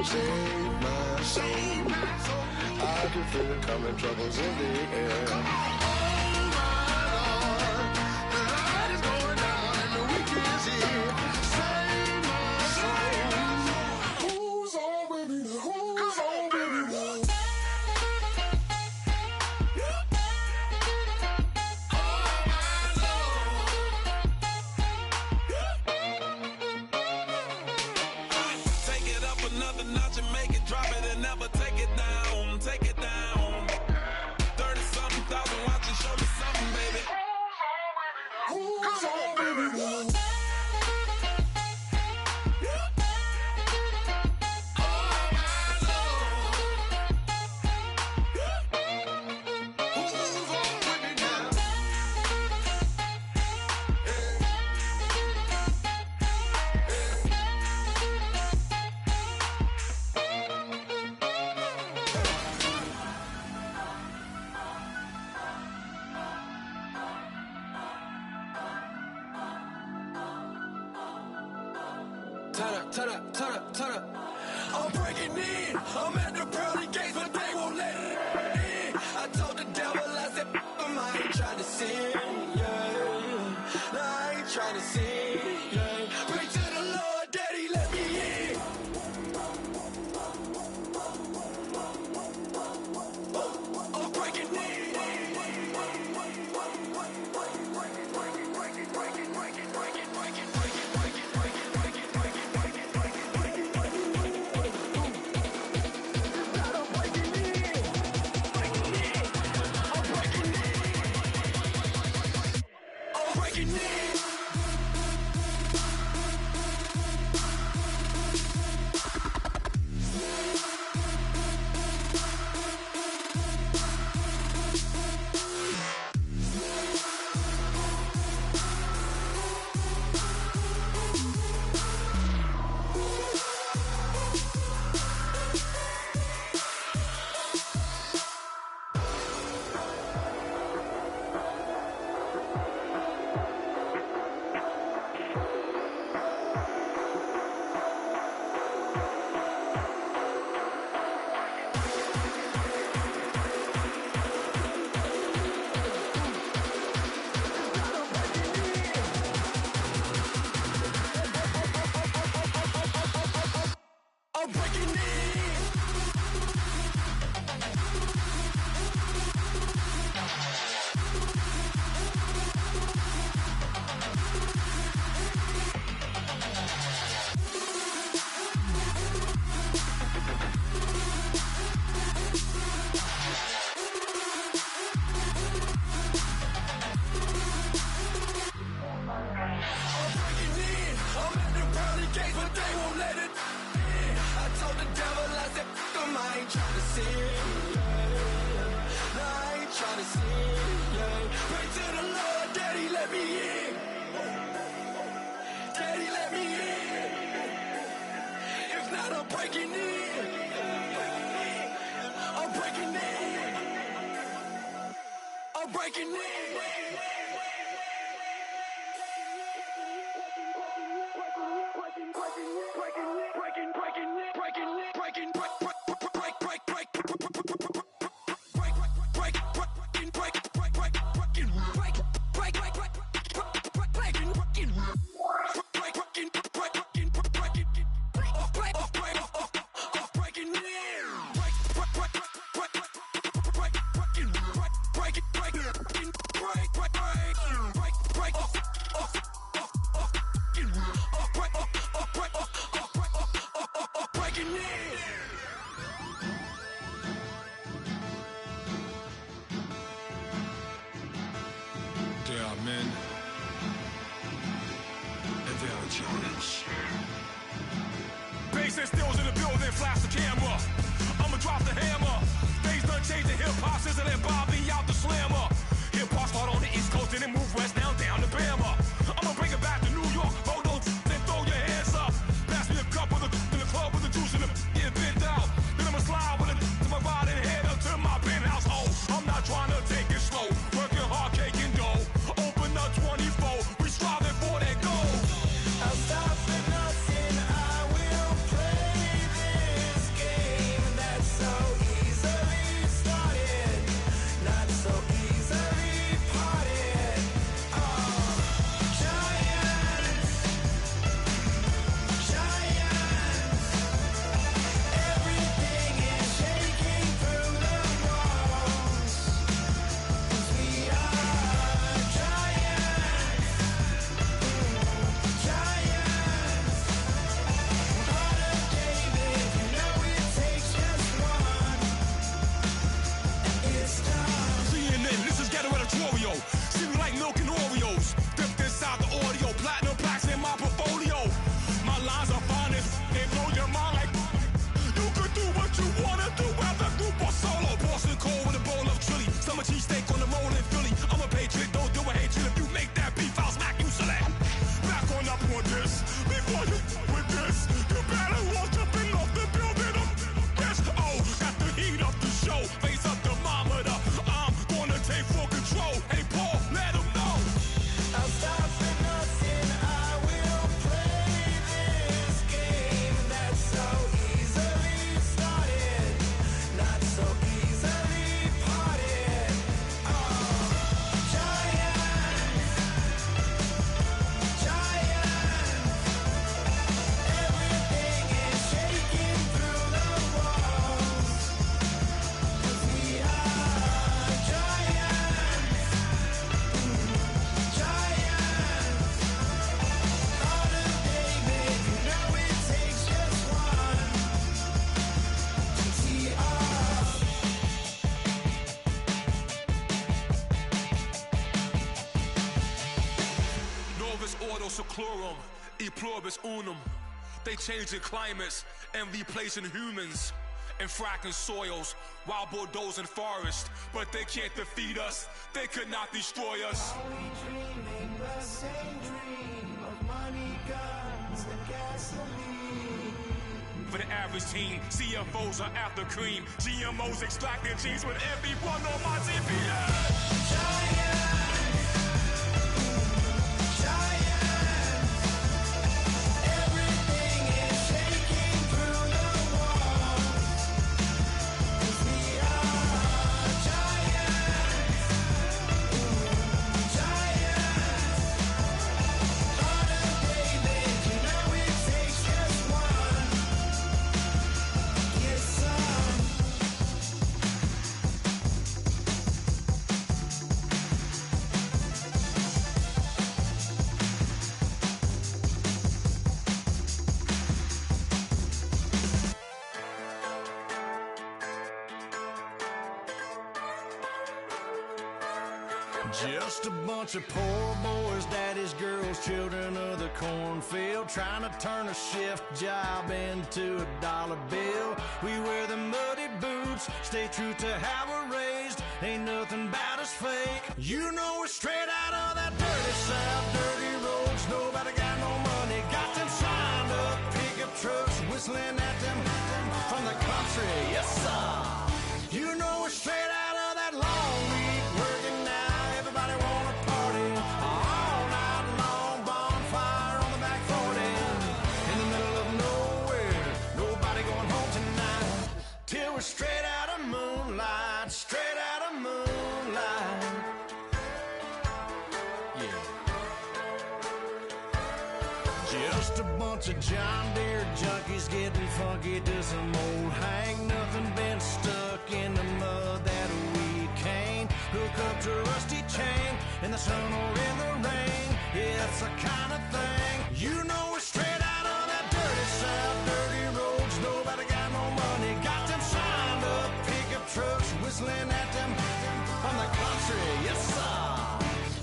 save my soul. I can feel it coming, troubles in the air. Oh my Lord, the light is going down and the weekend's here. Save my soul. Who's on with me now? Who's on with me now? Another notch and make it drop it and never take it down. Take it down. 30-something thousand watching, show me something, baby. Who's on, baby? Turn up, turn up, turn up. I'm breaking in. I'm at the pearly gates, but they won't let it in. I told the devil, I said, I ain't trying to sin, yeah. No, I ain't trying to sin, yeah. Pray to the Lord, Daddy, let me in. I'm breaking in. Break. Sl0WitD0wN0825's, e pluribus unum. They changing climates and replacing humans and fracking soils while bulldozing forests. But they can't defeat us, they could not destroy us. Are we dreaming the same dream of money, guns, and gasoline? For the average teen, CFOs are after cream. GMOs extracting genes with everyone on my TPS. Giants, everything is shaking through the walls. 'Cause we are giants, Heart of David, you know it takes just one. Get some. Just a bunch of poor boys, daddies, girls, children of the cornfield, trying to turn a shift job into a dollar bill. We wear the muddy boots, stay true to how we're raised. Ain't nothing about us fake. You know we're straight out of that dirty south, dirty roads. Nobody got no money, got them signed up pickup trucks, whistling at them from the country. Yes, sir. You know we're straight out of that long week working now. Everybody wanna party all night long, bonfire on the back 40 in the middle of nowhere. Nobody going home tonight till we're straight out of moonlight, straight out of moonlight. Yeah. Just a bunch of John Deere junkies getting funky to some old hang. Nothing been stuck in the mud that we can't hook up to a rusty chain in the sun or in the rain. Yeah, it's the kind of thing. You know we're straight out of that dirty south, dirty roads. Nobody got no money, got them signed up pickup trucks, whistling at them from the country. Yes, sir.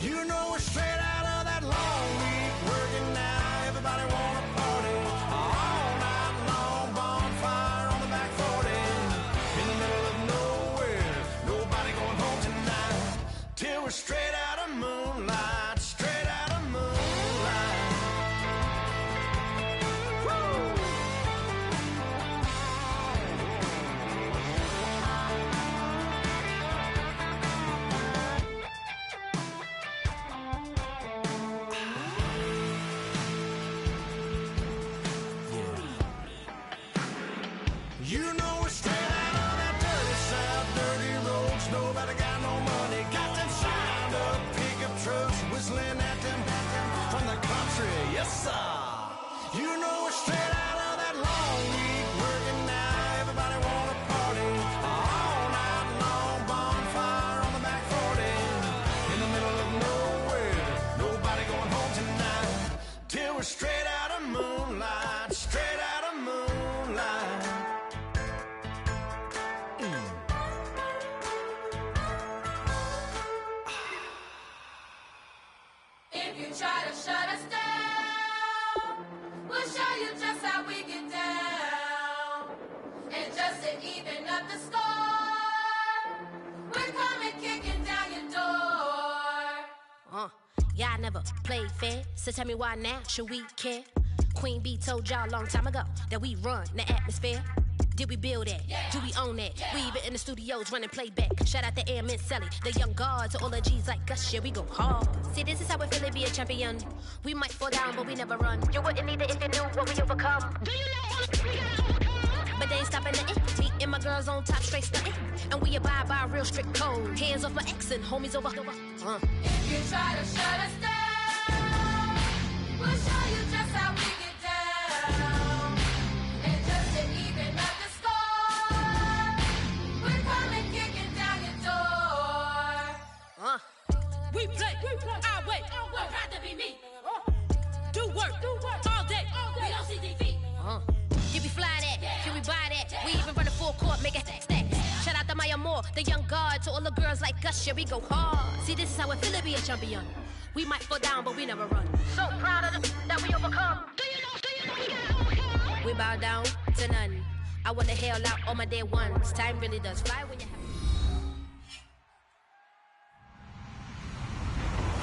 You know we're straight out of that long week working now. Everybody wanna party all night long, bonfire on the back 40 in the middle of nowhere. Nobody going home tonight till we're straight out of moonlight, straight out of moonlight. Woo! You know we're straight out of that dirty south, dirty roads. Nobody got no money, got them signed up pickup trucks, whistling at them from the country. Yes, sir. You know we're straight out of that long week working now. Everybody wanna party all night long, bonfire on the back 40 in the middle of nowhere. Nobody going home tonight till we're straight out of moonlight, straight out of moonlight. If you try to shut us down, we'll show you just how we get down. And just to even up the score, we're coming kicking down your door. Y'all never played fair, so tell me why now should we care? Queen B told y'all a long time ago that we run the atmosphere. Did we build it? Yeah. Do we own it? Yeah. We even in the studios running playback. Shout out to Airman Sally, the young guard, to all the G's like us. Yeah, we go hard. See, this is how we feel to be a champion. We might fall down, but we never run. You wouldn't need it if you knew what we overcome. Do you know what we gotta overcome? But they ain't stopping nothing. Me and my girls on top, straight stunting. And we abide by a real strict code. Hands off my ex and homies over. If you try to shut us down, we'll show you just how we get down. And just to even up the score, we're coming kicking down your door. We play our way. Don't have to be me. Do work all day. We don't see defeat. Did we fly that? Can we buy that? We even run a full court, make it stack. Shout out to Maya Moore, the young guard, to all the girls like us. Yeah, we go hard. See, this is how it feel to be a champion. We might fall down, but we never run. So proud of the that we overcome. Do you know we gotta overcome? We bow down to none. I wanna hail out all my day ones. Time really does fly when you have.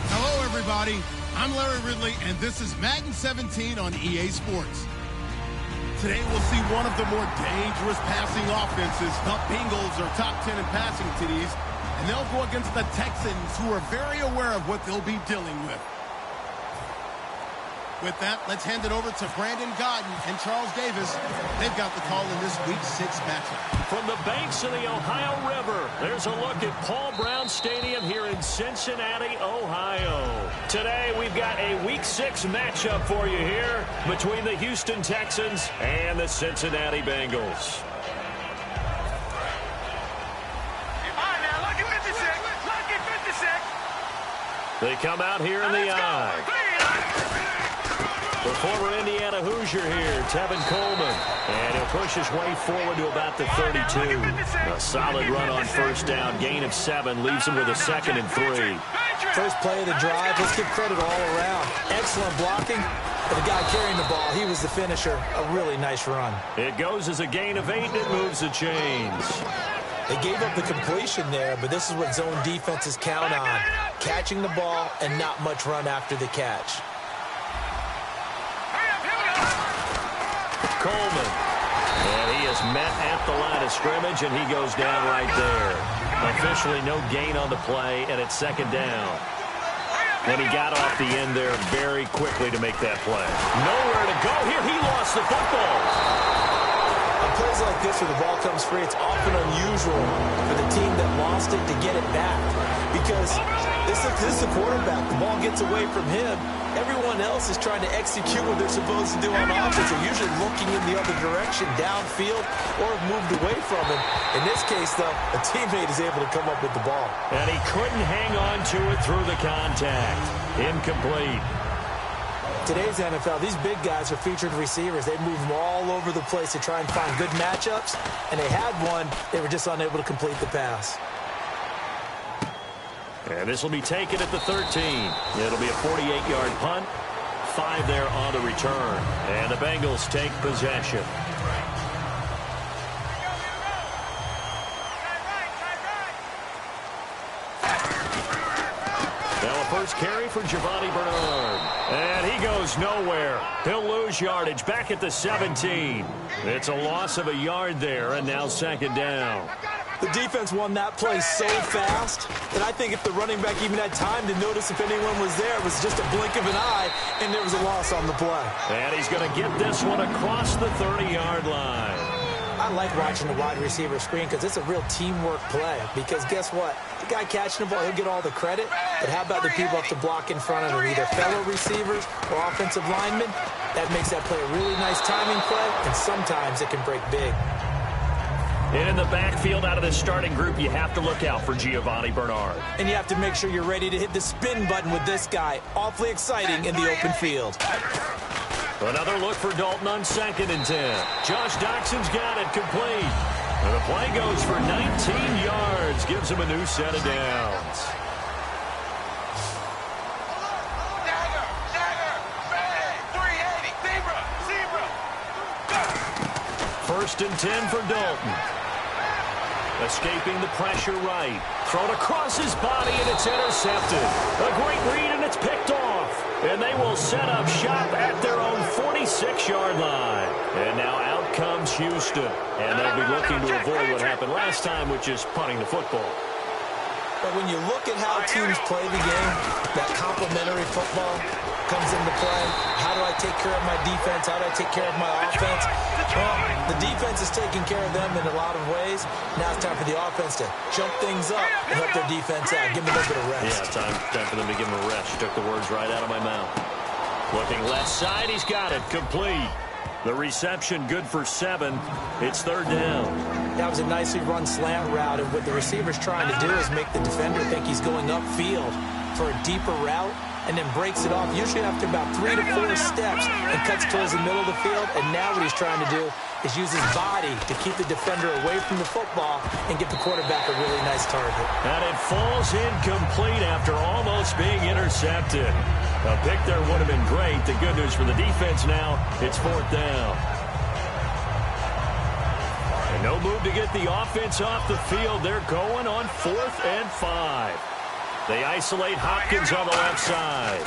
Hello, everybody. I'm Larry Ridley, and this is Madden 17 on EA Sports. Today, we'll see one of the more dangerous passing offenses. The Bengals are top 10 in passing TDs, and they'll go against the Texans, who are very aware of what they'll be dealing with. With that, let's hand it over to Brandon Godden and Charles Davis. They've got the call in this Week 6 matchup. From the banks of the Ohio River, there's a look at Paul Brown Stadium here in Cincinnati, Ohio. Today, we've got a Week 6 matchup for you here between the Houston Texans and the Cincinnati Bengals. They come out here in the eye. The former Indiana Hoosier here, Tevin Coleman. And he'll push his way forward to about the 32. A solid run on first down. Gain of 7 leaves him with a 2nd and 3. First play of the drive. Let's give credit all around. Excellent blocking. But the guy carrying the ball, he was the finisher. A really nice run. It goes as a gain of 8, and it moves the chains. They gave up the completion there, but this is what zone defenses count on. Catching the ball and not much run after the catch. Coleman. And he is met at the line of scrimmage, and he goes down right there. Officially no gain on the play, and it's 2nd down. When he got off the end there very quickly to make that play. Nowhere to go here. He lost the football. On plays like this where the ball comes free, it's often unusual for the team that lost it to get it back. Because this is the quarterback. The ball gets away from him. Everyone else is trying to execute what they're supposed to do on offense. They're usually looking in the other direction, downfield, or have moved away from him. In this case, though, a teammate is able to come up with the ball. And he couldn't hang on to it through the contact. Incomplete. Today's NFL, these big guys are featured receivers. They move them all over the place to try and find good matchups. And they had one. They were just unable to complete the pass. And this will be taken at the 13. It'll be a 48-yard punt. 5 there on the return. And the Bengals take possession. Now a first carry for Giovanni Bernard. And he goes nowhere. He'll lose yardage back at the 17. It's a loss of a yard there, and now 2nd down. The defense won that play so fast that I think if the running back even had time to notice if anyone was there, it was just a blink of an eye, and there was a loss on the play. And he's going to get this one across the 30-yard line. I like watching the wide receiver screen because it's a real teamwork play. Because guess what? The guy catching the ball, he'll get all the credit. But how about the people up to block in front of him, either fellow receivers or offensive linemen? That makes that play a really nice timing play, and sometimes it can break big. And in the backfield out of the starting group, you have to look out for Giovanni Bernard. And you have to make sure you're ready to hit the spin button with this guy. Awfully exciting in the open field. Another look for Dalton on 2nd and 10. Josh Doxson's got it complete. And the play goes for 19 yards. Gives him a new set of downs. First and 10 for Dalton. Escaping the pressure right. Thrown across his body, and it's intercepted. A great read, and it's picked off. And they will set up shop at their own 46-yard line. And now out comes Houston. And they'll be looking to avoid what happened last time, which is punting the football. But when you look at how teams play the game, that complementary football comes into play. How do I take care of my defense? How do I take care of my offense? Well, the defense is taking care of them in a lot of ways. Now it's time for the offense to jump things up and help their defense out. Give them a little bit of rest. Yeah, time for them to give them a rest. Took the words right out of my mouth. Looking left side, he's got it. Complete. The reception good for 7. It's 3rd down. That was a nicely run slant route, and what the receiver's trying to do is make the defender think he's going upfield for a deeper route, and then breaks it off, usually after about 3 to 4 steps, and cuts towards the middle of the field. And now what he's trying to do is use his body to keep the defender away from the football and get the quarterback a really nice target. And it falls incomplete after almost being intercepted. A pick there would have been great. The good news for the defense now, it's 4th down. And no move to get the offense off the field. They're going on 4th and 5. They isolate Hopkins on the left side.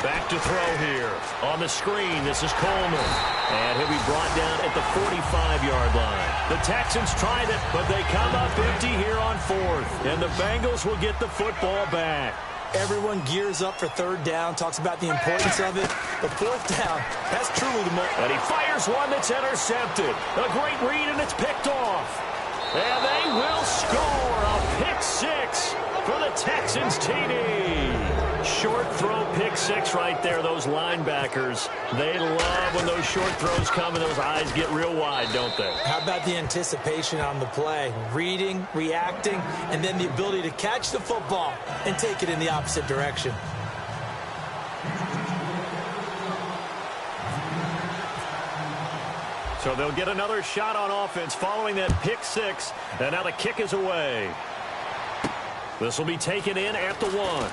Back to throw here. On the screen, this is Coleman. And he'll be brought down at the 45-yard line. The Texans tried it, but they come up empty here on 4th. And the Bengals will get the football back. Everyone gears up for 3rd down, talks about the importance of it. But 4th down, that's truly the most. And he fires one that's intercepted. A great read, and it's picked off. And they will score a pick 6 for the Texans TD. Short throw pick 6 right there. Those linebackers, they love when those short throws come and those eyes get real wide, don't they? How about the anticipation on the play? Reading, reacting, and then the ability to catch the football and take it in the opposite direction. So they'll get another shot on offense following that pick 6, and now the kick is away. This will be taken in at the 1.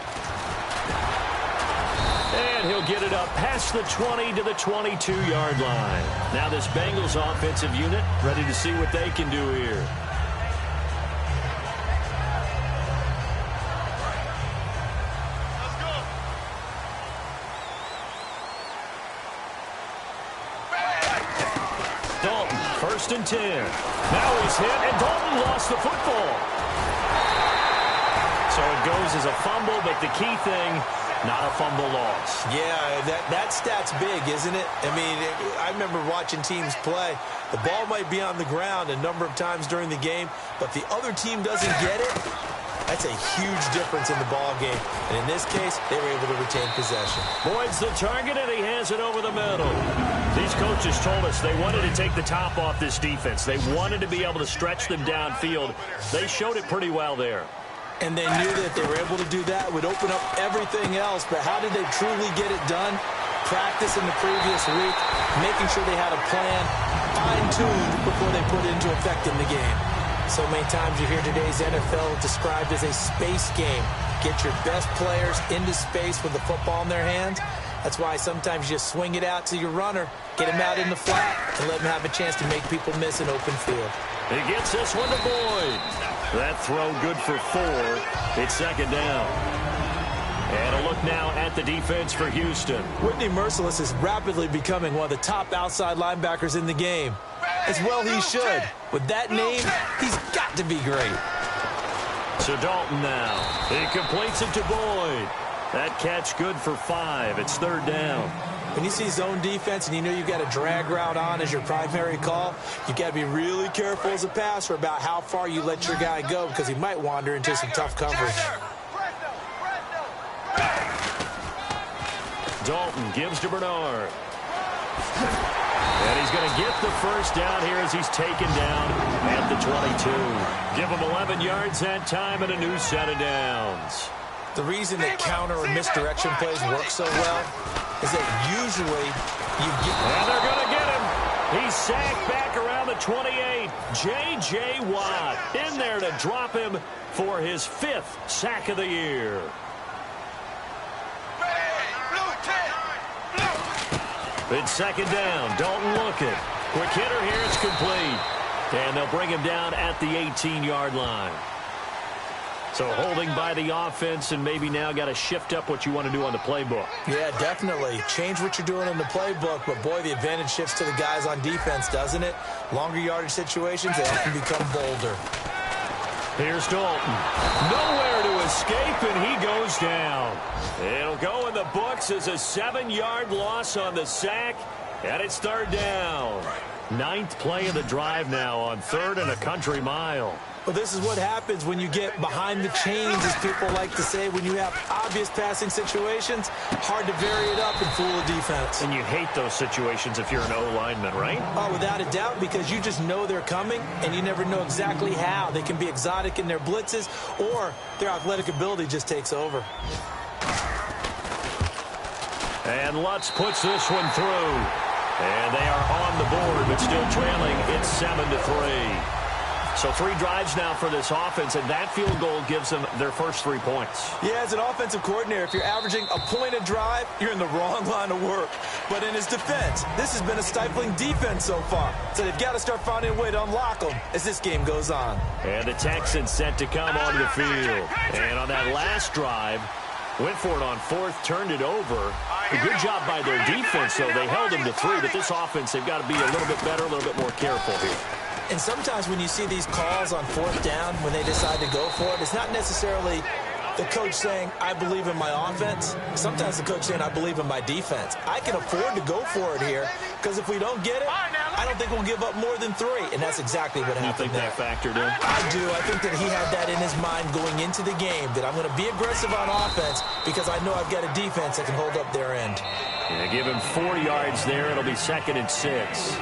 And he'll get it up past the 20 to the 22-yard line. Now this Bengals offensive unit ready to see what they can do here. Dalton, 1st and 10. Now he's hit, and Dalton lost the football. So it goes as a fumble, but the key thing, not a fumble loss. Yeah, that stat's big, isn't it? I mean, I remember watching teams play. The ball might be on the ground a number of times during the game, but the other team doesn't get it. That's a huge difference in the ball game. And in this case, they were able to retain possession. Boyd's the target, and he has it over the middle. These coaches told us they wanted to take the top off this defense. They wanted to be able to stretch them downfield. They showed it pretty well there. And they knew that if they were able to do that, it would open up everything else. But how did they truly get it done? Practice in the previous week, making sure they had a plan, fine-tuned before they put it into effect in the game. So many times you hear today's NFL described as a space game. Get your best players into space with the football in their hands. That's why sometimes you just swing it out to your runner, get him out in the flat, and let him have a chance to make people miss an open field. He gets this one to Boyd. That throw good for 4. It's 2nd down. And a look now at the defense for Houston. Whitney Merciless is rapidly becoming one of the top outside linebackers in the game. As well he should. With that name, he's got to be great. So Dalton now. He completes it to Boyd. That catch good for 5. It's 3rd down. When you see zone defense and you know you've got a drag route on as your primary call, you've got to be really careful as a passer about how far you let your guy go because he might wander into some tough coverage. Dalton gives to Bernard. And he's going to get the 1st down here as he's taken down at the 22. Give him 11 yards that time and a new set of downs. The reason that counter or misdirection plays work so well is that usually you get... And they're going to get him. He's sacked back around the 28. J.J. Watt in there to drop him for his 5th sack of the year. It's 2nd down. Dalton looking. Quick hitter here. It's complete. And they'll bring him down at the 18-yard line. So holding by the offense and maybe now got to shift up what you want to do on the playbook. Yeah, definitely. Change what you're doing in the playbook, but boy, the advantage shifts to the guys on defense, doesn't it? Longer yardage situations, they often become bolder. Here's Dalton. Nowhere to escape, and he goes down. It'll go in the books as a 7-yard loss on the sack, and it's 3rd down. 9th play of the drive now on 3rd and a country mile. Well, this is what happens when you get behind the chains, as people like to say. When you have obvious passing situations, hard to vary it up and fool a defense. And you hate those situations if you're an O-lineman, right? Oh, without a doubt, because you just know they're coming, and you never know exactly how. They can be exotic in their blitzes, or their athletic ability just takes over. And Lutz puts this one through. And they are on the board, but still trailing. It's 7-3. So 3 drives now for this offense, and that field goal gives them their first 3 points. Yeah, as an offensive coordinator, if you're averaging a point a drive, you're in the wrong line of work. But in his defense, this has been a stifling defense so far. So they've got to start finding a way to unlock them as this game goes on. And the Texans set to come onto the field. And on that last drive, went for it on 4th, turned it over. A good job by their defense, though. They held them to 3, but this offense, they've got to be a little bit better, a little bit more careful here. And sometimes when you see these calls on 4th down, when they decide to go for it, it's not necessarily the coach saying, I believe in my offense. Sometimes the coach saying, I believe in my defense. I can afford to go for it here, because if we don't get it, I don't think we'll give up more than 3. And that's exactly what happened there. You think that factored in? I do. I think that he had that in his mind going into the game, that I'm going to be aggressive on offense because I know I've got a defense that can hold up their end. Yeah, give him 4 yards there. It'll be 2nd and 6.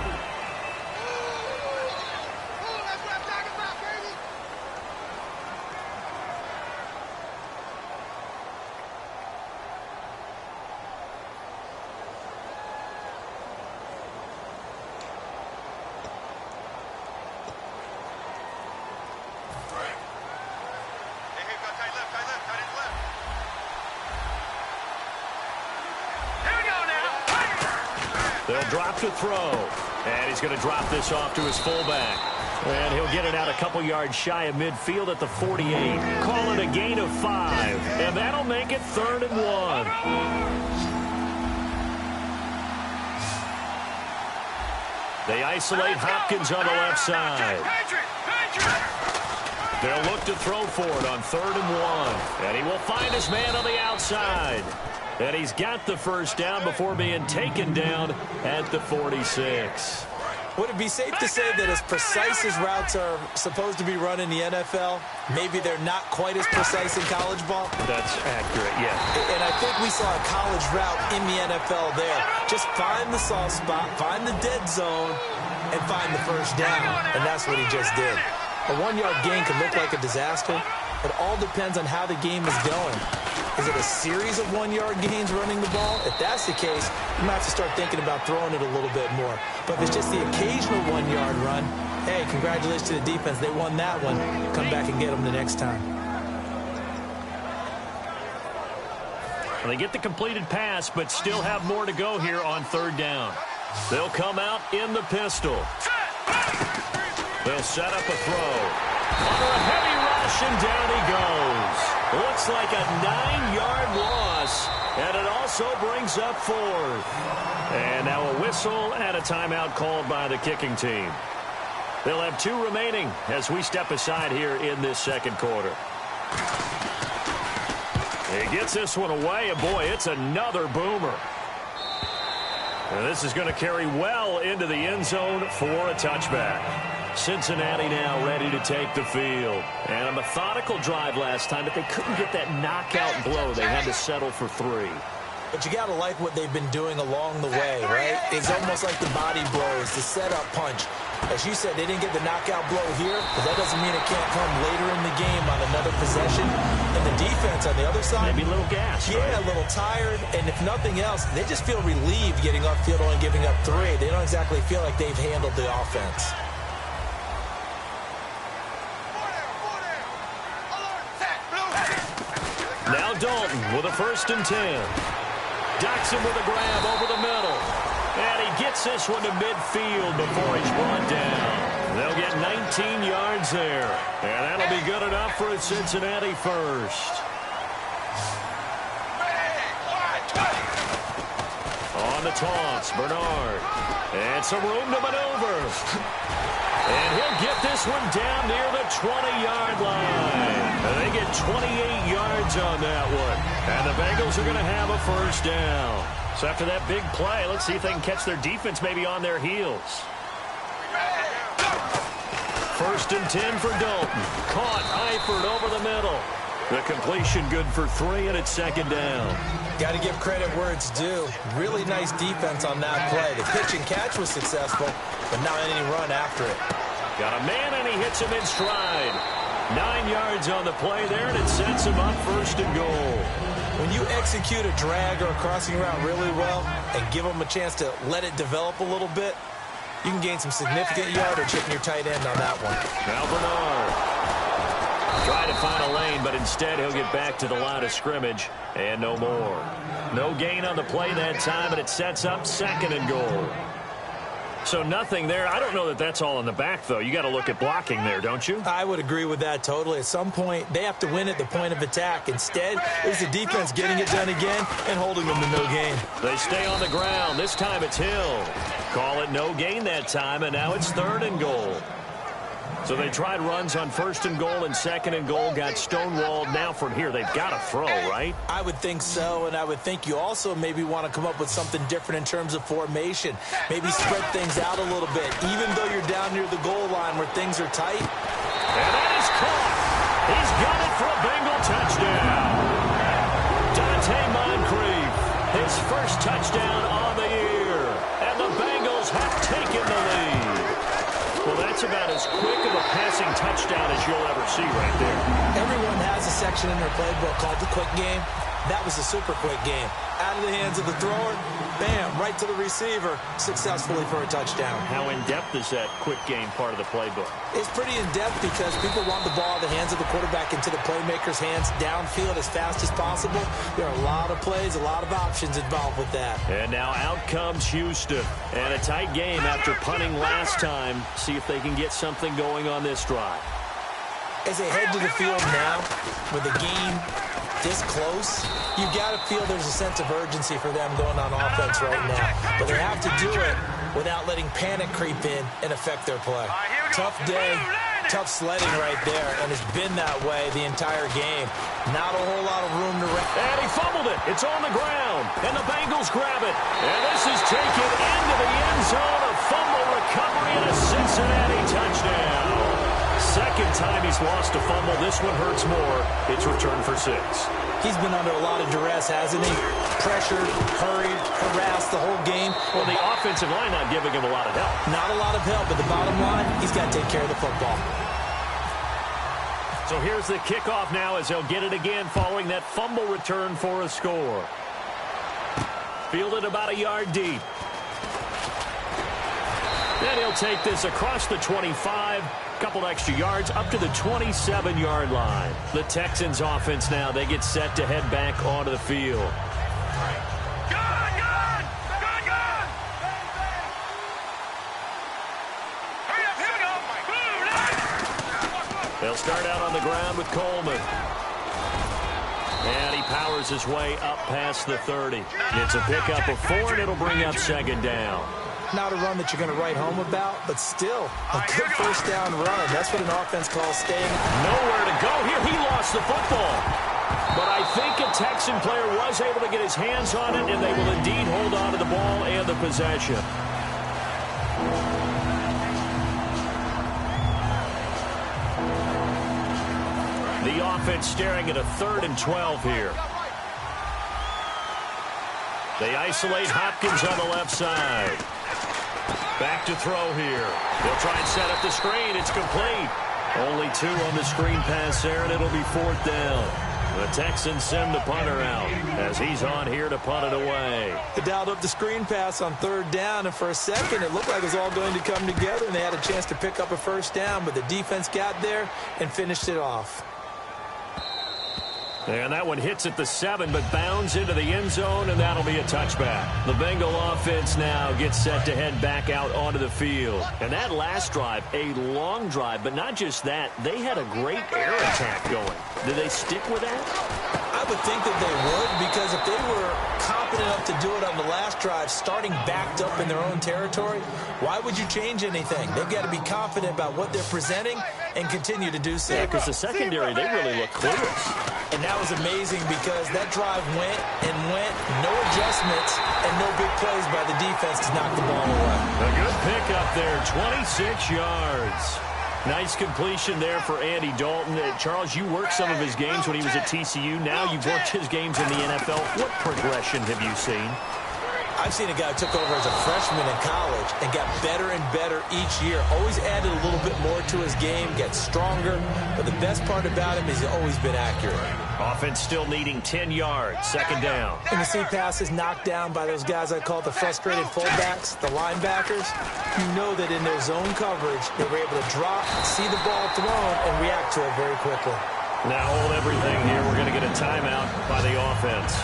They'll drop to throw. And he's going to drop this off to his fullback. And he'll get it out a couple yards shy of midfield at the 48. Call it a gain of 5. And that'll make it 3rd and 1. They isolate Hopkins on the left side. They'll look to throw for it on 3rd and 1. And he will find his man on the outside. And he's got the first down before being taken down at the 46. Would it be safe to say that as precise as routes are supposed to be run in the NFL, maybe they're not quite as precise in college ball? That's accurate, yeah. And I think we saw a college route in the NFL there. Just find the soft spot, find the dead zone, and find the first down. And that's what he just did. A 1-yard gain can look like a disaster. It all depends on how the game is going. Is it a series of 1-yard gains running the ball? If that's the case, you might have to start thinking about throwing it a little bit more. But if it's just the occasional 1-yard run, hey, congratulations to the defense. They won that one. Come back and get them the next time. Well, they get the completed pass, but still have more to go here on 3rd down. They'll come out in the pistol. They'll set up a throw. Under a heavy rush, and down he goes. Looks like a 9-yard loss, and it also brings up 4th. And now a whistle and a timeout called by the kicking team. They'll have 2 remaining as we step aside here in this 2nd quarter. He gets this one away, and boy, it's another boomer. And this is going to carry well into the end zone for a touchback. Cincinnati now ready to take the field. And a methodical drive last time, but they couldn't get that knockout blow. They had to settle for 3. But you got to like what they've been doing along the way, right? It's almost like the body blows, the setup punch. As you said, they didn't get the knockout blow here, but that doesn't mean it can't come later in the game on another possession. And the defense on the other side, maybe a little gas, yeah, right? A little tired. And if nothing else, they just feel relieved getting upfield only giving up 3. They don't exactly feel like they've handled the offense. Now Dalton with a 1st and 10. Docks him with a grab over the middle. And he gets this one to midfield before he's brought down. They'll get 19 yards there. And that'll be good enough for a Cincinnati first. On the toss, Bernard. And some room to maneuver. And he'll get this one down near the 20-yard line. And they get 28 yards on that one. And the Bengals are going to have a first down. So after that big play, let's see if they can catch their defense maybe on their heels. 1st and 10 for Dalton. Caught Eifert over the middle. The completion good for 3, and it's 2nd down. Got to give credit where it's due. Really nice defense on that play. The pitch and catch was successful, but not any run after it. Got a man, and he hits him in stride. 9 yards on the play there, and it sets him up 1st and goal. When you execute a drag or a crossing route really well and give them a chance to let it develop a little bit, you can gain some significant yardage hitting your tight end on that one. Now Bernard. Try to find a lane, but instead he'll get back to the line of scrimmage, and no more. No gain on the play that time, and it sets up 2nd and goal. So nothing there. I don't know that that's all in the back, though. You got to look at blocking there, don't you? I would agree with that totally. At some point, they have to win at the point of attack. Instead, it's the defense getting it done again and holding them to no gain. They stay on the ground. This time it's Hill. Call it no gain that time, and now it's 3rd and goal. So they tried runs on 1st and goal and 2nd and goal, got stonewalled. Now from here, they've got to throw, right? I would think so, and I would think you also maybe want to come up with something different in terms of formation. Maybe spread things out a little bit, even though you're down near the goal line where things are tight. And that is caught. He's got it for a Bengal touchdown. Dante Moncrief, his first touchdown on the year. And the Bengals have taken the lead. Well, that's about as quick of a passing touchdown as you'll ever see right there. Everyone has a section in their playbook called the quick game. That was a super quick game. Out of the hands of the thrower, bam, right to the receiver, successfully for a touchdown. How in-depth is that quick game part of the playbook? It's pretty in-depth because people want the ball in the hands of the quarterback into the playmaker's hands downfield as fast as possible. There are a lot of plays, a lot of options involved with that. And now out comes Houston. And a tight game after punting last time. See if they can get something going on this drive. As they head to the field now with the game this close, you got to feel there's a sense of urgency for them going on offense right now. But they have to do it without letting panic creep in and affect their play. Tough day, tough sledding right there, and it's been that way the entire game. Not a whole lot of room to run. And he fumbled it. It's on the ground, and the Bengals grab it. And this is taken into the end zone. A fumble recovery and a Cincinnati touchdown. Second time he's lost a fumble. This one hurts more. It's returned for 6. He's been under a lot of duress, hasn't he? Pressured, hurried, harassed the whole game. Well, the offensive line not giving him a lot of help. Not a lot of help, but the bottom line, he's got to take care of the football. So here's the kickoff now as he'll get it again following that fumble return for a score. Fielded about a yard deep. Then he'll take this across the 25. Couple extra yards up to the 27-yard line. The Texans offense now, they get set to head back onto the field. They'll start out on the ground with Coleman. And he powers his way up past the 30. It's a pickup of 4, and it'll bring up 2nd down. Not a run that you're going to write home about, but still a good first down run. That's what an offense calls staying. Nowhere to go here. He lost the football. But I think a Texan player was able to get his hands on it, and they will indeed hold on to the ball and the possession. The offense staring at a 3rd and 12 here. They isolate Hopkins on the left side. Back to throw here. They'll try and set up the screen. It's complete. Only 2 on the screen pass there, and it'll be 4th down. The Texans send the punter out as he's on here to punt it away. They dialed up the screen pass on 3rd down, and for a second it looked like it was all going to come together, and they had a chance to pick up a first down, but the defense got there and finished it off. And that one hits at the 7, but bounds into the end zone, and that'll be a touchback. The Bengal offense now gets set to head back out onto the field. And that last drive, a long drive, but not just that. They had a great air attack going. Did they stick with that? I would think that they would, because if they were confident enough to do it on the last drive, starting backed up in their own territory, why would you change anything? They've got to be confident about what they're presenting and continue to do so. Yeah, because the secondary, they really look clueless. And that was amazing because that drive went and went, no adjustments, and no big plays by the defense to knock the ball away. A good pickup there, 26 yards. Nice completion there for Andy Dalton. Charles, you worked some of his games when he was at TCU. Now you've worked his games in the NFL. What progression have you seen? I've seen a guy who took over as a freshman in college and got better and better each year. Always added a little bit more to his game, gets stronger. But the best part about him is he's always been accurate. Offense still needing 10 yards. Second down. And you see passes knocked down by those guys I call the frustrated fullbacks, the linebackers. You know that in their zone coverage, they were able to drop, see the ball thrown, and react to it very quickly. Now hold everything here. We're going to get a timeout by the offense.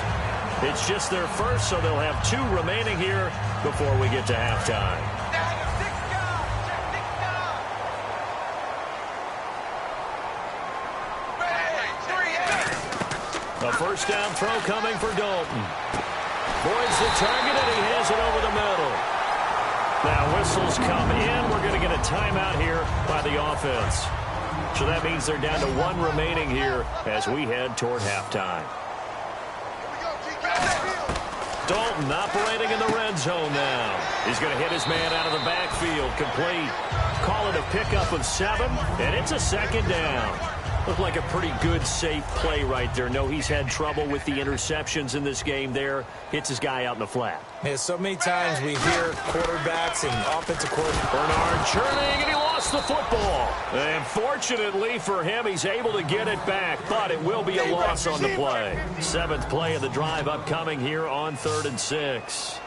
It's just their first, so they'll have 2 remaining here before we get to halftime. A first down throw coming for Dalton. Boyd's the target, and he has it over the middle. Now whistles come in. We're going to get a timeout here by the offense. So that means they're down to 1 remaining here as we head toward halftime. Dalton operating in the red zone now. He's going to hit his man out of the backfield. Complete. Call it a pickup of 7, and it's a second down. Looked like a pretty good, safe play right there. No, he's had trouble with the interceptions in this game there. Hits his guy out in the flat. Yeah, so many times we hear quarterbacks and offensive coordinators. Bernard churning, and he lost the football. And fortunately for him, he's able to get it back, but it will be a loss on the play. 7th play of the drive upcoming here on 3rd and 6.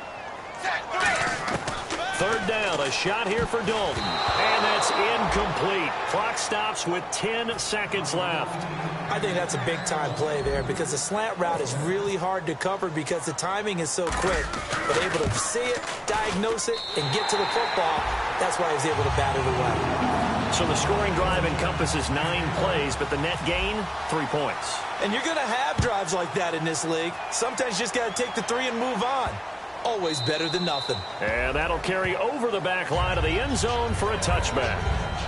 3rd down, a shot here for Dalton. And that's incomplete. Clock stops with 10 seconds left. I think that's a big-time play there because the slant route is really hard to cover because the timing is so quick. But able to see it, diagnose it, and get to the football, that's why he's able to bat it away. So the scoring drive encompasses 9 plays, but the net gain, 3 points. And you're going to have drives like that in this league. Sometimes you just got to take the 3 and move on. Always better than nothing. And that'll carry over the back line of the end zone for a touchback.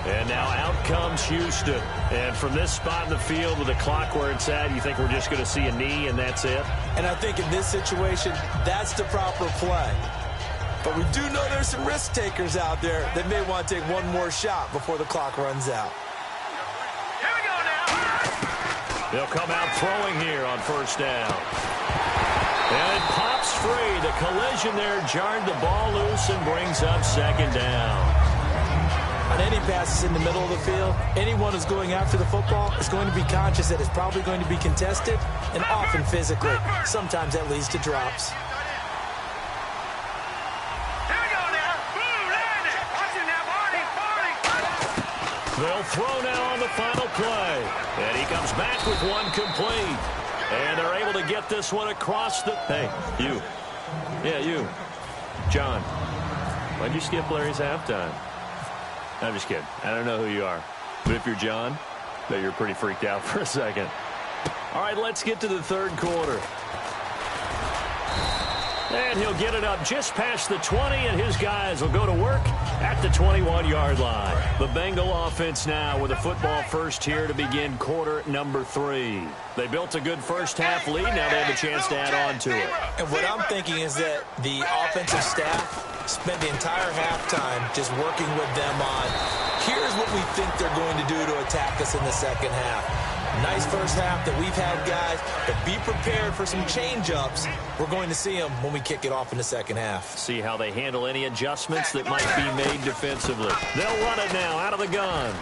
And now out comes Houston. And from this spot in the field with the clock where it's at, you think we're just going to see a knee and that's it? And I think in this situation, that's the proper play. But we do know there's some risk takers out there that may want to take one more shot before the clock runs out. Here we go now. They'll come out throwing here on 1st down. And it pops free. The collision there jarred the ball loose and brings up 2nd down. On any passes in the middle of the field, anyone who's going after the football is going to be conscious that it's probably going to be contested and often physically. Sometimes that leads to drops. Here we go now. Boom, land it. Watch it now, Barney. They'll throw now on the final play. And he comes back with 1 complete. And they're able to get this one across the... Hey, you. Yeah, you. John, why'd you skip Larry's halftime? I'm just kidding. I don't know who you are. But if you're John, then you're pretty freaked out for a second. All right, let's get to the 3rd quarter. And he'll get it up just past the 20, and his guys will go to work at the 21-yard line. The Bengal offense now with a football first here to begin quarter number 3. They built a good first-half lead. Now they have a chance to add on to it. And what I'm thinking is that the offensive staff spent the entire halftime just working with them on, here's what we think they're going to do to attack us in the second half. Nice first half that we've had, guys, but be prepared for some change-ups. We're going to see them when we kick it off in the second half. See how they handle any adjustments that might be made defensively. They'll run it now out of the gun.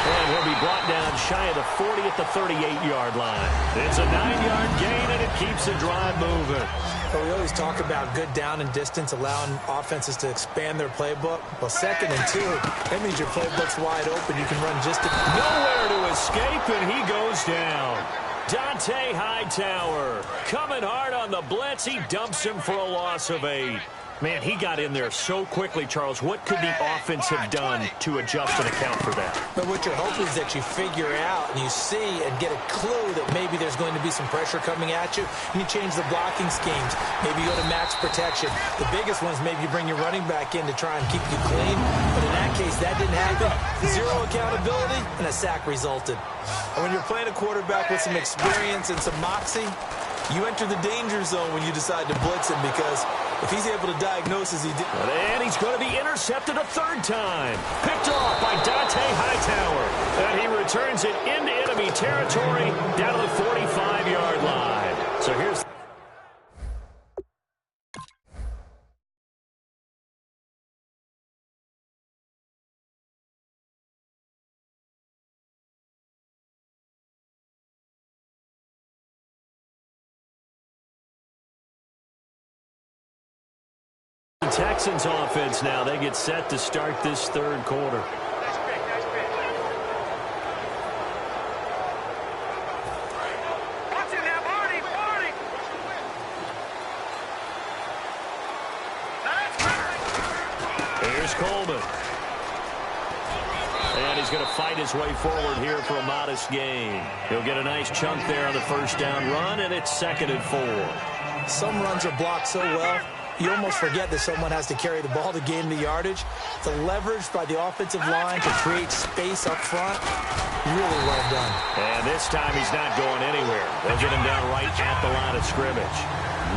And he'll be brought down shy of the 40 at the 38-yard line. It's a 9-yard gain, and it keeps the drive moving. But we always talk about good down and distance, allowing offenses to expand their playbook. Well, 2nd and 2, that means your playbook's wide open. You can run just a... Nowhere to escape, and he goes down. Dante Hightower coming hard on the blitz. He dumps him for a loss of 8. Man, he got in there so quickly, Charles. What could the offense have done to adjust and account for that? But what you're hoping is that you figure out and you see and get a clue that maybe there's going to be some pressure coming at you, and you change the blocking schemes. Maybe you go to max protection. The biggest one is maybe you bring your running back in to try and keep you clean. But in that case, that didn't happen. 0 accountability, and a sack resulted. And when you're playing a quarterback with some experience and some moxie, you enter the danger zone when you decide to blitz him, because if he's able to diagnose as he did. And he's going to be intercepted a 3rd time. Picked off by Dante Hightower. And he returns it into enemy territory down to the 45-yard line. So here's... Texans offense now. They get set to start this third quarter. Here's Coleman. And he's going to fight his way forward here for a modest gain. He'll get a nice chunk there on the first down run, and it's 2nd and 4. Some runs are blocked so well, you almost forget that someone has to carry the ball to gain the yardage. The leverage by the offensive line to create space up front, really well done. And this time he's not going anywhere. They'll get him down right at the line of scrimmage.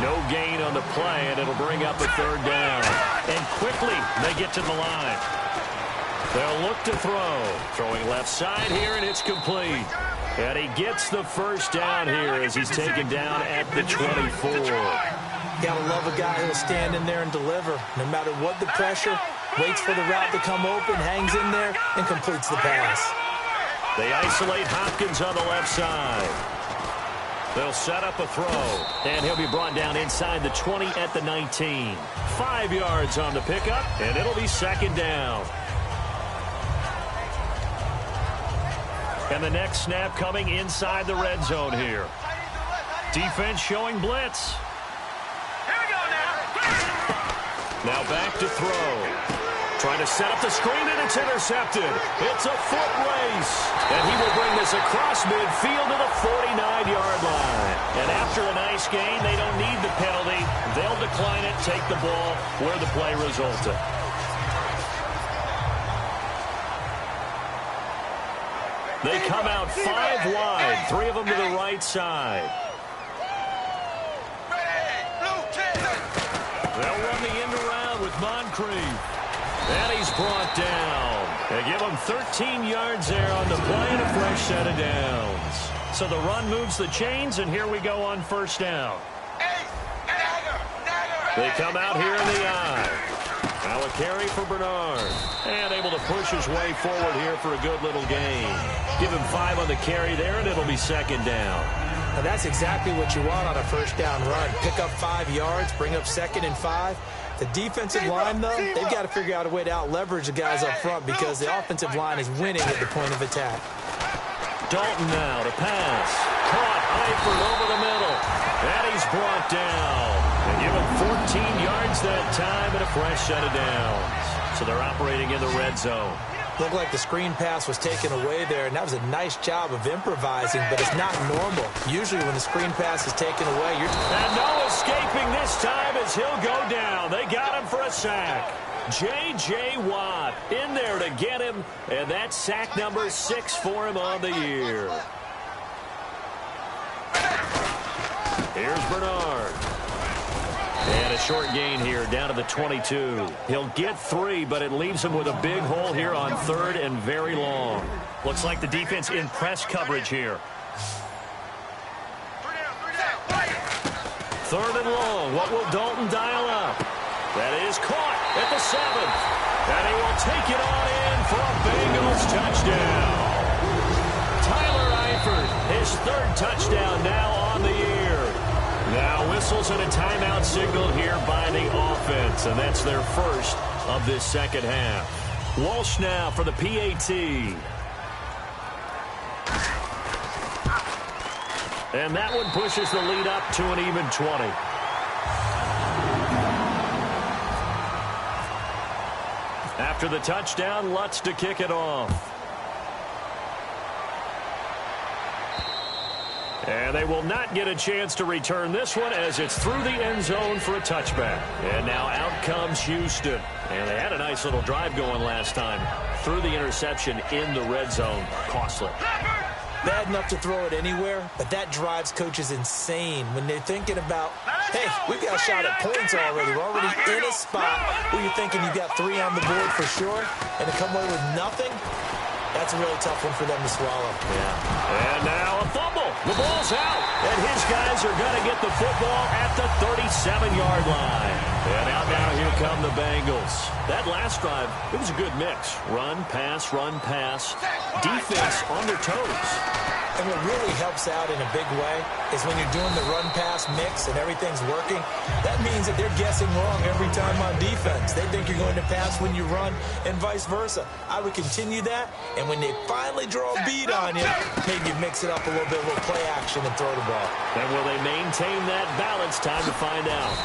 No gain on the play, and it'll bring up a 3rd down. And quickly, they get to the line. They'll look to throw. Throwing left side here, and it's complete. And he gets the first down here as he's taken down at the 24. Gotta love a guy who'll stand in there and deliver. No matter what the pressure, waits for the route to come open, hangs in there, and completes the pass. They isolate Hopkins on the left side. They'll set up a throw, and he'll be brought down inside the 20 at the 19. 5 yards on the pickup, and it'll be 2nd down. And the next snap coming inside the red zone here. Defense showing blitz. Now back to throw. Trying to set up the screen, and it's intercepted. It's a foot race. And he will bring this across midfield to the 49-yard line. And after a nice gain, they don't need the penalty. They'll decline it, take the ball where the play resulted. They come out 5 wide, 3 of them to the right side. They'll run the end around with Moncrief. And he's brought down. They give him 13 yards there on the play and a fresh set of downs. So the run moves the chains, and here we go on 1st down. They come out here in the eye. Now a carry for Bernard. And able to push his way forward here for a good little gain. Give him 5 on the carry there, and it'll be 2nd down. Now that's exactly what you want on a 1st down run. Pick up 5 yards, bring up 2nd and 5. The defensive line, though, they've got to figure out a way to out-leverage the guys up front because the offensive line is winning at the point of attack. Dalton now to pass. Caught Eifert over the middle. And he's brought down. They give him 14 yards that time and a fresh set of downs. So they're operating in the red zone. Looked like the screen pass was taken away there, and that was a nice job of improvising, but it's not normal. Usually when the screen pass is taken away, you're... And no escaping this time as he'll go down. They got him for a sack. J.J. Watt in there to get him, and that's sack number 6 for him on the year. Here's Bernard. And a short gain here down to the 22. He'll get 3, but it leaves him with a big hole here on 3rd and very long. Looks like the defense in press coverage here. 3rd and long. What will Dalton dial up? That is caught at the 7th. And he will take it on in for a Bengals touchdown. Tyler Eifert, his 3rd touchdown now on the year. Now whistles and a timeout signal here by the offense, and that's their first of this 2nd half. Walsh now for the PAT. And that one pushes the lead up to an even 20. After the touchdown, Lutz to kick it off. And they will not get a chance to return this one as it's through the end zone for a touchback. And now out comes Houston. And they had a nice little drive going last time. Through the interception in the red zone. Costly. Bad enough to throw it anywhere, but that drives coaches insane when they're thinking about, hey, we've got a shot at points already. We're already in a spot where you're thinking you've got 3 on the board for sure, and to come away with nothing, that's a really tough one for them to swallow. Yeah. And now a fumble. The ball's out. And his guys are going to get the football at the 37-yard line. And out now, here come the Bengals. That last drive, it was a good mix. Run, pass, defense on their toes. And what really helps out in a big way is when you're doing the run-pass mix and everything's working, that means that they're guessing wrong every time on defense. They think you're going to pass when you run and vice versa. I would continue that, and when they finally draw a bead on you, maybe mix it up a little bit, a little play action and throw the ball. And will they maintain that balance? Time to find out.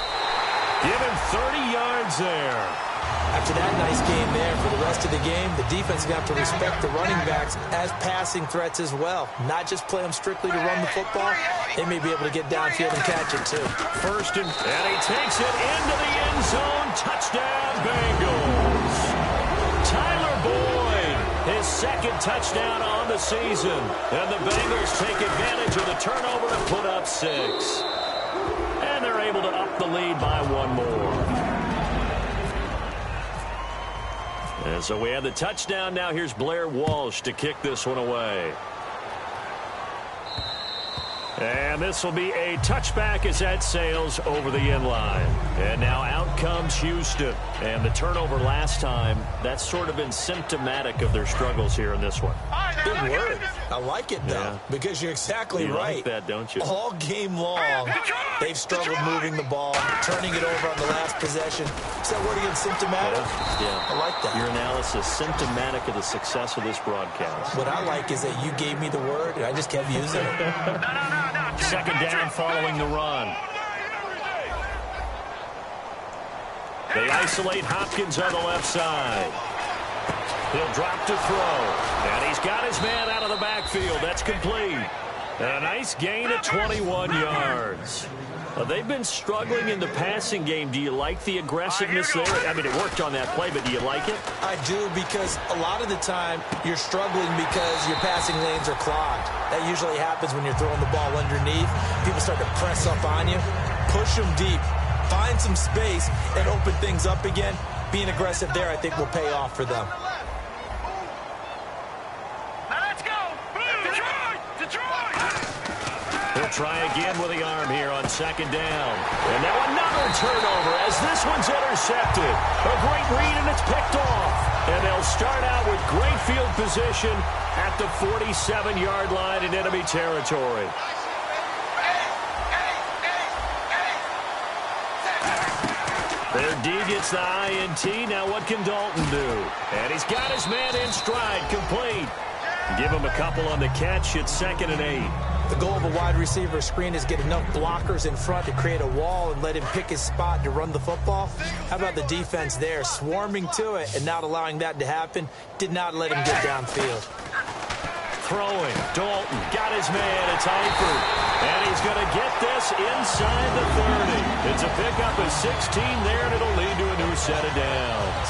Give him 30 yards there. After that nice game there, for the rest of the game, the defense is going to have to respect the running backs as passing threats as well. Not just play them strictly to run the football. They may be able to get downfield and catch it, too. First and he takes it into the end zone. Touchdown, Bengals. Tyler Boyd, his second touchdown on the season. And the Bengals take advantage of the turnover to put up 6. And they're able to up the lead by 1 more. And so we have the touchdown. Now here's Blair Walsh to kick this one away. And this will be a touchback as that sails over the end line. And now out comes Houston. And the turnover last time, that's sort of been symptomatic of their struggles here in this one. Good word. I like it, though, because you're exactly right. You like that, don't you? All game long, they've struggled moving the ball, turning it over on the last possession. Is that word again, symptomatic? Yeah. I like that. Your analysis, symptomatic of the success of this broadcast. What I like is that you gave me the word, and I just kept using it. Second down following the run. They isolate Hopkins on the left side. He'll drop to throw. And he's got his man out of the backfield. That's complete. A nice gain of 21 yards. They've been struggling in the passing game. Do you like the aggressiveness there? I mean, it worked on that play, but do you like it? I do, because a lot of the time you're struggling because your passing lanes are clogged. That usually happens when you're throwing the ball underneath. People start to press up on you. Push them deep. Find some space and open things up again. Being aggressive there, I think, will pay off for them. He'll try again with the arm here on second down. And now another turnover as this one's intercepted. A great read, and it's picked off. And they'll start out with great field position at the 47-yard line in enemy territory. Their D gets the INT. Now what can Dalton do? And he's got his man in stride, complete. Give him a couple on the catch. It's 2nd and 8. The goal of a wide receiver screen is get enough blockers in front to create a wall and let him pick his spot to run the football. How about the defense there, swarming to it and not allowing that to happen? Did not let him get downfield. Throwing, Dalton got his man. It's Eifert, and he's going to get this inside the 30. It's a pickup of 16 there, and it'll lead to a new set of downs.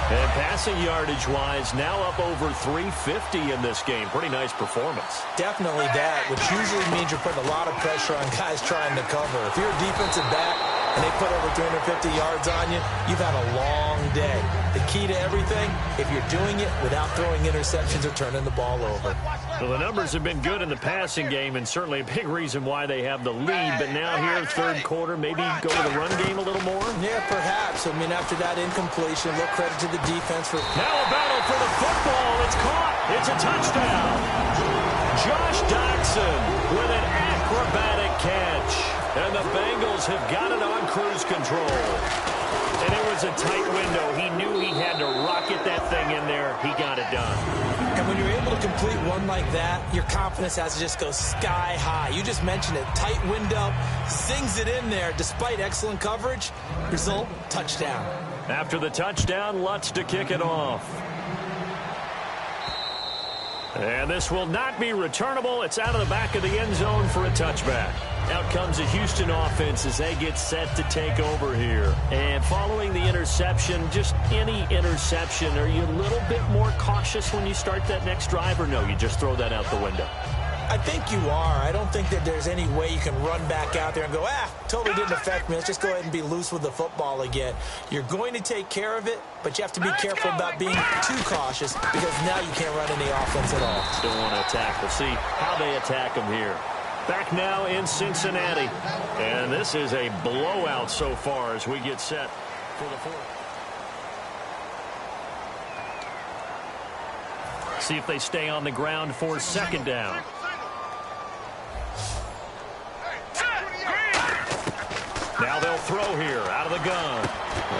And passing yardage-wise, now up over 350 in this game. Pretty nice performance. Definitely that, which usually means you're putting a lot of pressure on guys trying to cover. If you're a defensive back and they put over 350 yards on you, you've had a long day. The key to everything, if you're doing it without throwing interceptions or turning the ball over. Well, the numbers have been good in the passing game, and certainly a big reason why they have the lead. But now here, third quarter, maybe go to the run game a little more? Yeah, perhaps. I mean, after that incompletion, look credit to the defense for... Now a battle for the football. It's caught. It's a touchdown. Josh Doctson with an acrobatic catch. And the Bengals have got it on cruise control. And it was a tight window. He knew he had to rocket that thing in there. He got it done. And when you're able to complete one like that, your confidence has to just go sky high. You just mentioned it. Tight window, sings it in there despite excellent coverage. Result, touchdown. After the touchdown, Lutz to kick it off. And this will not be returnable. It's out of the back of the end zone for a touchback. Out comes the Houston offense as they get set to take over here. And following the interception, just any interception, are you a little bit more cautious when you start that next drive, or no, you just throw that out the window? I think you are. I don't think that there's any way you can run back out there and go, totally didn't affect me. Let's just go ahead and be loose with the football again. You're going to take care of it, but you have to be careful about being too cautious because now you can't run any offense at all. Don't want to attack. We'll see how they attack them here. Back now in Cincinnati. And this is a blowout so far as we get set for the fourth. See if they stay on the ground for second down. Now they'll throw here out of the gun.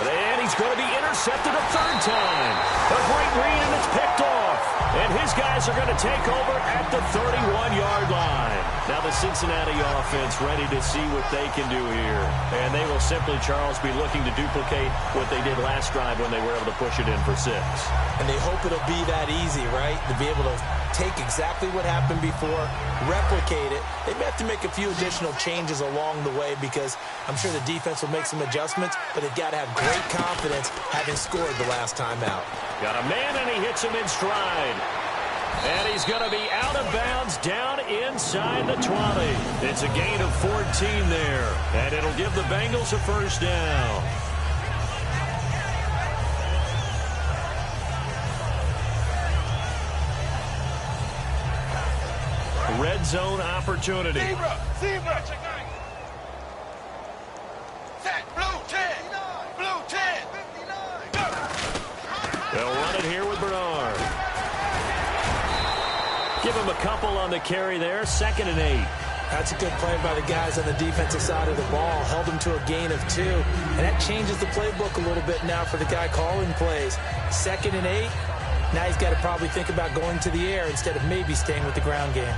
And he's going to be intercepted a third time. A great read, and it's picked off. And his guys are going to take over at the 31-yard line. Now the Cincinnati offense ready to see what they can do here. And they will simply, Charles, be looking to duplicate what they did last drive when they were able to push it in for 6. And they hope it'll be that easy, right? To be able to take exactly what happened before, replicate it. They may have to make a few additional changes along the way because I'm sure the defense will make some adjustments, but they've got to have great confidence having scored the last time out. Got a man, and he hits him in stride. And he's going to be out of bounds down inside the 20. It's a gain of 14 there, and it'll give the Bengals a first down. Red zone opportunity. Zebra. Set, blue 10. Blue 10. They'll run it here with Bernard. Give him a couple on the carry there. 2nd and 8. That's a good play by the guys on the defensive side of the ball. Held him to a gain of 2. And that changes the playbook a little bit now for the guy calling plays. 2nd and 8. Now he's got to probably think about going to the air instead of maybe staying with the ground game.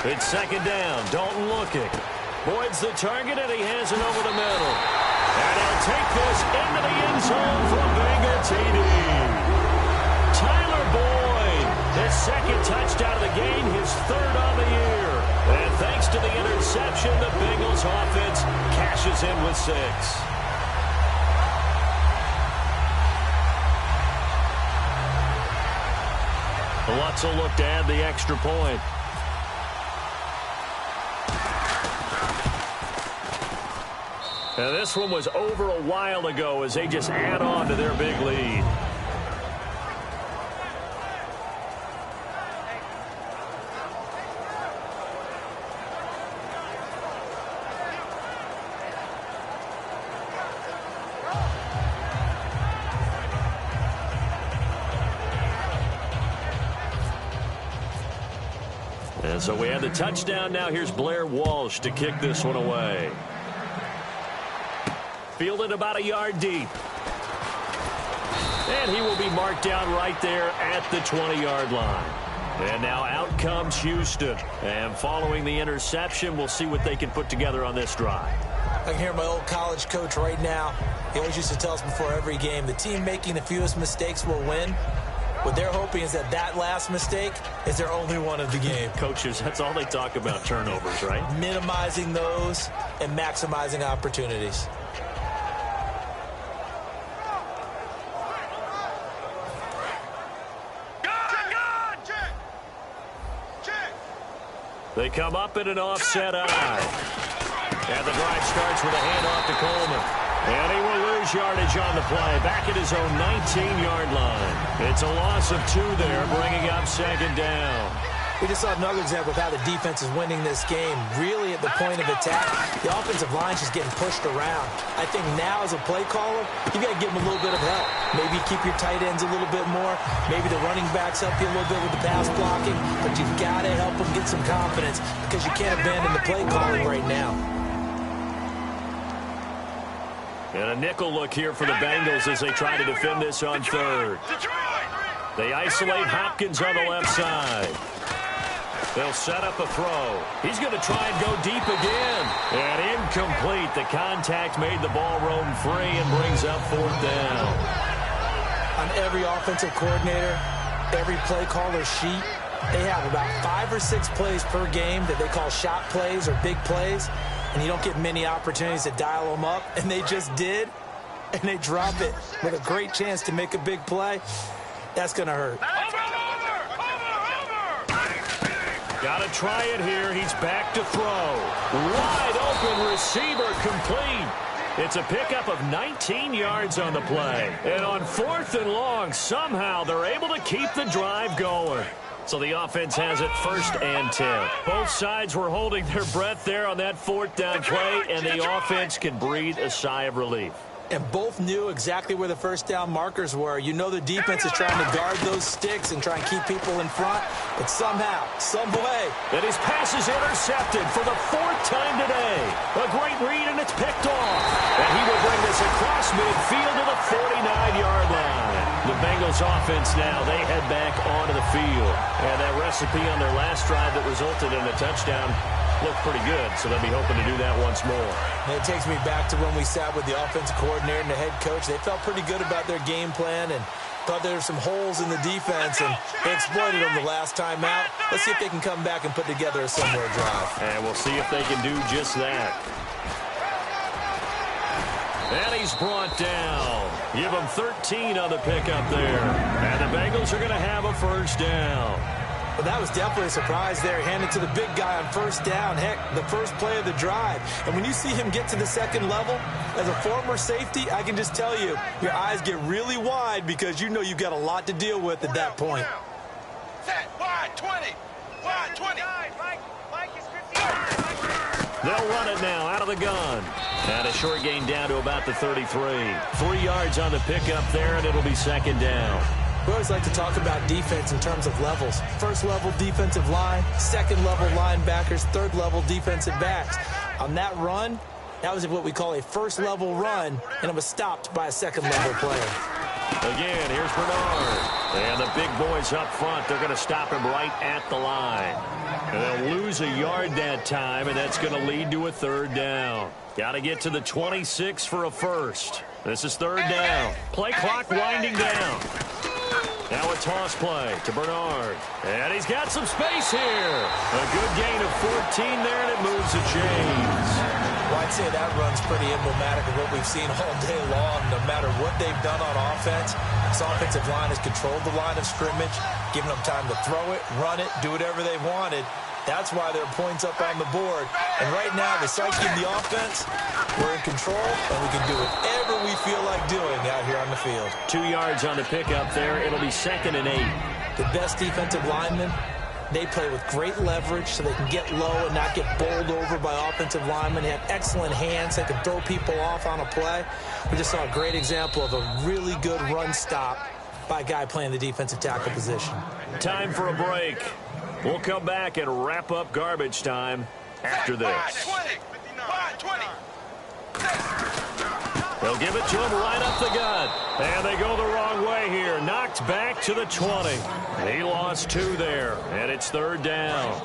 It's 2nd down. Dalton looking. Boyd's the target, and he has it over the middle. And he'll take this into the end zone for a Bengal TD. Tyler Boyd, his 2nd touchdown of the game, his 3rd on the year. And thanks to the interception, the Bengals offense cashes in with 6. Lutz will look to add the extra point. Now this one was over a while ago as they just add on to their big lead. And so we have the touchdown. Now here's Blair Walsh to kick this one away. Fielded about a yard deep. And he will be marked down right there at the 20-yard line. And now out comes Houston. And following the interception, we'll see what they can put together on this drive. I can hear my old college coach right now. He always used to tell us before every game, the team making the fewest mistakes will win. What they're hoping is that last mistake is their only one of the game. Coaches, that's all they talk about, turnovers, right? Minimizing those and maximizing opportunities. They come up in an offset eye. And the drive starts with a handoff to Coleman. And he will lose yardage on the play. Back at his own 19-yard line. It's a loss of 2 there, bringing up 2nd down. We just saw another example of how the defense is winning this game. Really at the point of attack, the offensive line's just getting pushed around. I think now as a play caller, you've got to give them a little bit of help. Maybe keep your tight ends a little bit more. Maybe the running backs help you a little bit with the pass blocking. But you've got to help them get some confidence because you can't abandon the play calling right now. And a nickel look here for the Bengals as they try to defend this on 3rd. They isolate Hopkins on the left side. They'll set up a throw. He's going to try and go deep again. And incomplete. The contact made the ball roam free and brings up 4th down. On every offensive coordinator, every play caller sheet, they have about 5 or 6 plays per game that they call shot plays or big plays. And you don't get many opportunities to dial them up. And they just did. And they drop it with a great chance to make a big play. That's going to hurt. Got to try it here. He's back to throw. Wide open receiver complete. It's a pickup of 19 yards on the play. And on 4th and long, somehow they're able to keep the drive going. So the offense has it 1st and 10. Both sides were holding their breath there on that 4th down play, and the offense can breathe a sigh of relief. And both knew exactly where the 1st down markers were. You know the defense is trying to guard those sticks and try and keep people in front, but somehow, some way. And his pass is intercepted for the 4th time today. A great read, and it's picked off. And he will bring this across midfield to the 49-yard line. The Bengals offense now, they head back onto the field. And that recipe on their last drive that resulted in a touchdown looked pretty good, so they'll be hoping to do that once more. And it takes me back to when we sat with the offensive coordinator and the head coach. They felt pretty good about their game plan and thought there were some holes in the defense, and they exploited them the last time out. Let's see if they can come back and put together a similar drive. And we'll see if they can do just that. And he's brought down. Give him 13 on the pickup there. And the Bengals are going to have a 1st down. Well, that was definitely a surprise there. Handed to the big guy on 1st down. Heck, the first play of the drive. And when you see him get to the 2nd level, as a former safety, I can just tell you, your eyes get really wide because you know you've got a lot to deal with at that point. Set, wide 20. Wide 20. They'll run it now out of the gun. And a short gain down to about the 33. 3 yards on the pickup there, and it'll be 2nd down. We always like to talk about defense in terms of levels. 1st level defensive line, 2nd level linebackers, 3rd level defensive backs. On that run, that was what we call a 1st level run, and it was stopped by a 2nd level player. Again, here's Bernard. And the big boys up front, they're going to stop him right at the line. And they'll lose a yard that time, and that's going to lead to a 3rd down. Got to get to the 26 for a 1st. This is 3rd down. Play clock winding down. Now a toss play to Bernard. And he's got some space here. A good gain of 14 there, and it moves the chains. Well, I'd say that run's pretty emblematic of what we've seen all day long. No matter what they've done on offense, this offensive line has controlled the line of scrimmage, given them time to throw it, run it, do whatever they wanted. That's why there are points up on the board. And right now, the psyche of the offense, we're in control, and we can do whatever we feel like doing out here on the field. 2 yards on the pickup there. It'll be 2nd and 8. The best defensive linemen, they play with great leverage so they can get low and not get bowled over by offensive linemen. They have excellent hands. They can throw people off on a play. We just saw a great example of a really good run stop by a guy playing the defensive tackle position. Time for a break. We'll come back and wrap up garbage time after this. They'll give it to him right up the gut. And they go the wrong way here. Knocked back to the 20. He lost 2 there, and it's 3rd down.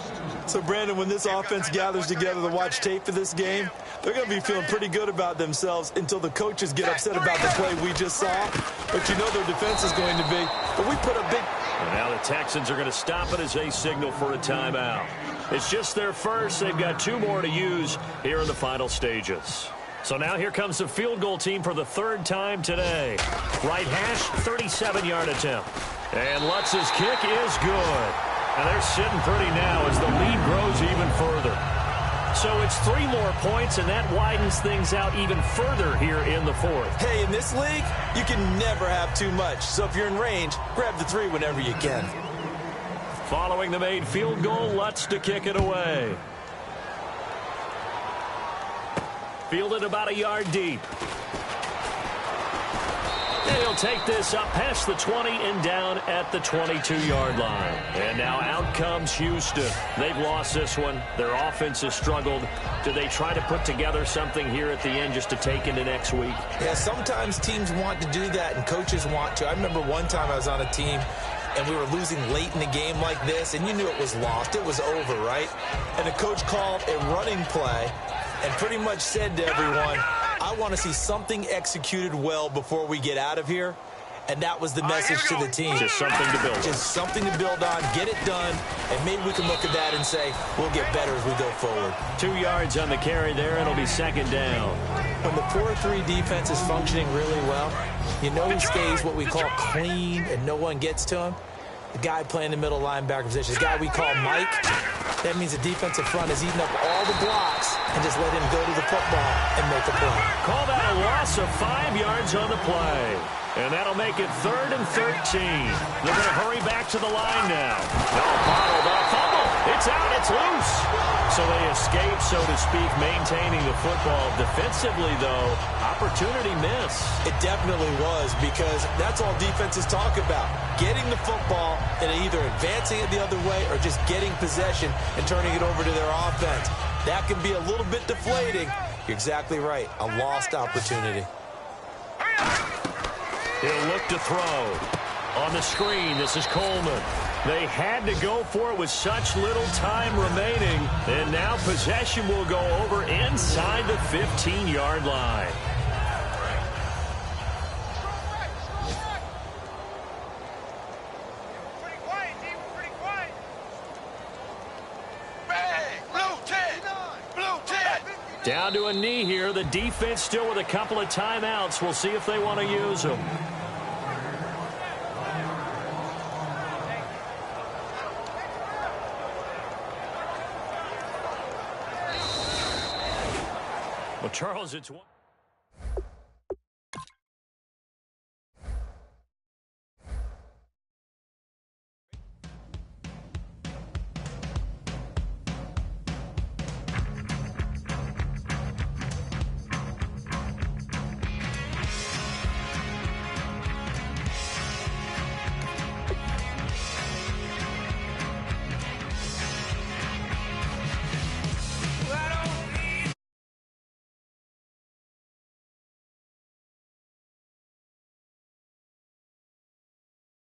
So, Brandon, when this offense gathers together to watch tape for this game, they're going to be feeling pretty good about themselves until the coaches get upset about the play we just saw. But you know their defense is going to be. But we put a big... And now the Texans are going to stop it as they signal for a timeout. It's just their first. They've got 2 more to use here in the final stages. So now here comes the field goal team for the 3rd time today. Right hash, 37-yard attempt. And Lutz's kick is good. And they're sitting pretty now as the lead grows even further. So it's 3 more points, and that widens things out even further here in the 4th. Hey, in this league, you can never have too much. So if you're in range, grab the 3 whenever you can. Following the made field goal, Lutz to kick it away. Fielded about a yard deep. And he'll take this up past the 20 and down at the 22-yard line. And now out comes Houston. They've lost this one. Their offense has struggled. Do they try to put together something here at the end just to take into next week? Yeah, sometimes teams want to do that and coaches want to. I remember one time I was on a team and we were losing late in the game like this, and you knew it was lost. It was over, right? And the coach called a running play and pretty much said to everyone, I want to see something executed well before we get out of here. And that was the message to the team. Just something to build on. Just something to build on, get it done, and maybe we can look at that and say, we'll get better as we go forward. 2 yards on the carry there, and it'll be 2nd down. When the 4-3 defense is functioning really well, you know who stays what we call clean and no one gets to him? the guy playing the middle linebacker position, the guy we call Mike. That means the defensive front is eating up all the blocks and just let him go to the football and make a play. Call that a loss of 5 yards on the play. And that'll make it 3rd and 13. They're going to hurry back to the line now. Bottled up, fumble. It's out, it's loose. So they escape, so to speak, maintaining the football. Defensively, though, opportunity miss. It definitely was, because that's all defenses talk about. Getting the football and either advancing it the other way or just getting possession and turning it over to their offense. That can be a little bit deflating. You're exactly right. A lost opportunity. He'll look to throw. On the screen, this is Coleman. They had to go for it with such little time remaining. And now possession will go over inside the 15-yard line. Down to a knee here. The defense still with a couple of timeouts. We'll see if they want to use them. Well, Charles, it's one.